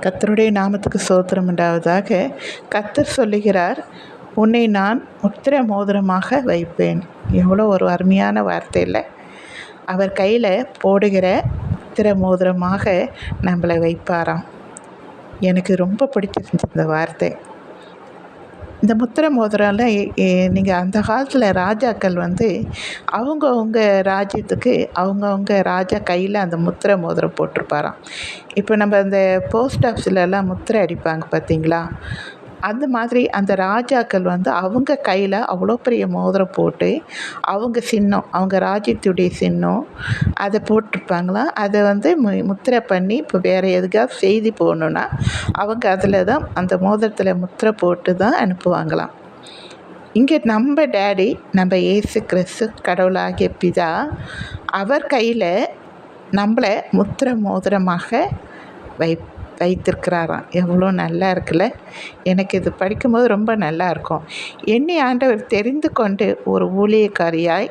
கர்த்தருடைய நாமத்துக்கு ஸ்தோத்திரம் உண்டாவதாக. கர்த்தர் சொல்லுகிறார், உன்னை நான் முத்திர மோதிரமாக வைப்பேன். எவ்வளோ ஒரு அருமையான வார்த்தை இல்லை? அவர் கையில் போடுகிற முத்திர மோதிரமாக நம்மளை வைப்பாராம். எனக்கு ரொம்ப பிடிச்சிருந்துச்சு இந்த வார்த்தை. இந்த முத்திர மோதிரம்லாம் நீங்கள் அந்த காலத்தில் ராஜாக்கள் அவங்கவுங்க ராஜ்யத்துக்கு அவங்கவுங்க ராஜா கையில் அந்த முத்திர மோதிரம் போட்டிருப்பாராம். இப்போ நம்ம அந்த போஸ்ட் ஆஃபீஸ்லலாம் முத்திரை அடிப்பாங்க பார்த்தீங்களா, அந்த மாதிரி அந்த ராஜாக்கள் அவங்க கையில் அவ்வளோ பெரிய மோதிரம் போட்டு அவங்க சின்னம், அவங்க ராஜ்யத்துடைய சின்னம் அதை போட்டிருப்பாங்களாம். அதை முத்திரை பண்ணி இப்போ வேறு எதுக்காக செய்தி போகணுன்னா அவங்க அதில் தான் அந்த மோதிரத்தில் முத்திரை போட்டு தான் அனுப்புவாங்களாம். இங்கே நம்ம டேடி, நம்ம இயேசு கிறிஸ்து கடவுளாகிய பிதா, அவர் கையில் நம்மளை முத்திரை மோதிரமாக வைத்திருக்கிறாராம். எவ்வளோ நல்லா இருக்குல்ல? எனக்கு இது படிக்கும்போது ரொம்ப நல்லா இருக்கும். என்னை ஆண்டவர் தெரிந்து கொண்டு ஒரு ஊழியக்காரியாய்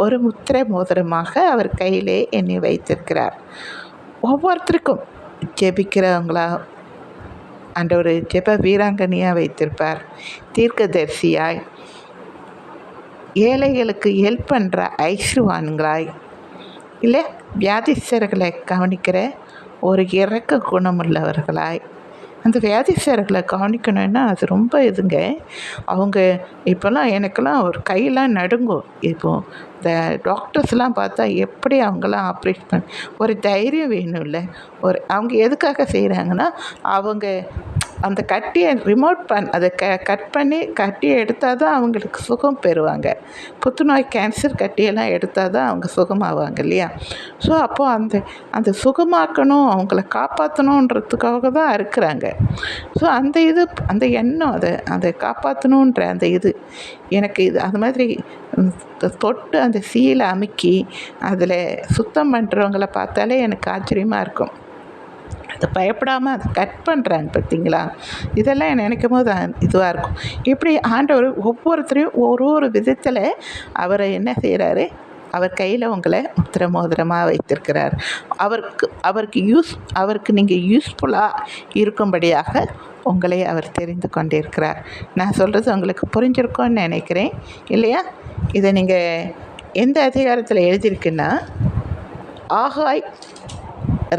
ஒரு முத்திரை மோதிரமாக அவர் கையிலே என்னை வைத்திருக்கிறார். ஒவ்வொருத்தருக்கும் ஜெபிக்கிறவங்களா ஆண்டவர் ஜெப வீராங்கனையாக வைத்திருப்பார், தீர்க்கதரிசியாய், ஏழைகளுக்கு ஹெல்ப் பண்ணுற ஐஸ்வர்வான்களாய், இல்லை வியாதிஸ்தர்களை கவனிக்கிற ஒரு இறக்க குணமுள்ளவர்களாய். அந்த வியாதிஸ்தர்களை கவனிக்கணுன்னா அது ரொம்ப அவங்க இப்போல்லாம் எனக்கெல்லாம் ஒரு கையெல்லாம் நடுங்கும். இப்போது இந்த டாக்டர்ஸ்லாம் பார்த்தா எப்படி அவங்களாம் ஆப்ரேட் ஒரு தைரியம் வேணும் இல்லை? அவங்க எதுக்காக செய்கிறாங்கன்னா, அவங்க அந்த கட்டியை அதை கட் பண்ணி கட்டியை எடுத்தால் தான் அவங்களுக்கு சுகம் பெறுவாங்க. புற்றுநோய், கேன்சர் கட்டியெல்லாம் எடுத்தால் தான் அவங்க சுகமாவாங்க இல்லையா? ஸோ அப்போது அந்த சுகமாக்கணும், அவங்கள காப்பாற்றணுன்றதுக்காக தான் இருக்கிறாங்க. ஸோ அந்த எண்ணம், அதை காப்பாற்றணுன்ற அந்த எனக்கு அது மாதிரி தொட்டு அந்த சீலை அமுக்கி அதில் சுத்தம் பண்ணுறவங்கள பார்த்தாலே எனக்கு ஆச்சரியமாக இருக்கும். அதை பயப்படாமல் அதை கட் பண்ணுறாங்க பார்த்தீங்களா? இதெல்லாம் நினைக்கும் போது இதுவாக இருக்கும். இப்படி ஆண்டவர் ஒவ்வொருத்தரையும் ஒரு விதத்தில் அவரை என்ன செய்கிறாரு, அவர் கையில் உங்களை முத்திர மோதிரமாக வைத்திருக்கிறார். அவருக்கு நீங்கள் யூஸ்ஃபுல்லாக இருக்கும்படியாக உங்களை அவர் தெரிந்து கொண்டிருக்கிறார். நான் சொல்கிறது உங்களுக்கு புரிஞ்சிருக்கோன்னு நினைக்கிறேன் இல்லையா? இதை நீங்கள் எந்த அதிகாரத்தில் எழுதியிருக்குன்னா, ஆகாய்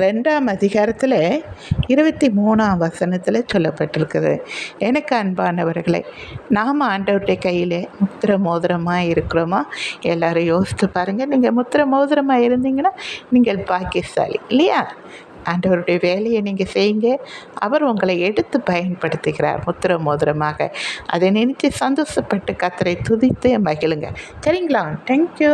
2ஆம் அதிகாரத்தில் 23ஆம் வசனத்தில் சொல்லப்பட்டிருக்குது. எனக்கு அன்பானவர்களே, நாம் ஆண்டவருடைய கையில் முத்திர மோதிரமாக இருக்கிறோமா? எல்லோரும் யோசித்து பாருங்கள். நீங்கள் முத்திர மோதிரமாக இருந்தீங்கன்னா நீங்கள் பாக்கியசாலி இல்லையா? ஆண்டவருடைய வேலையை நீங்கள் செய்யுங்க. அவர் உங்களை எடுத்து பயன்படுத்துகிறார் முத்திர மோதிரமாக. அதை நினைத்து சந்தோஷப்பட்டு கர்த்தரை துதித்து மகிழுங்க. சரிங்களா? தேங்க்யூ.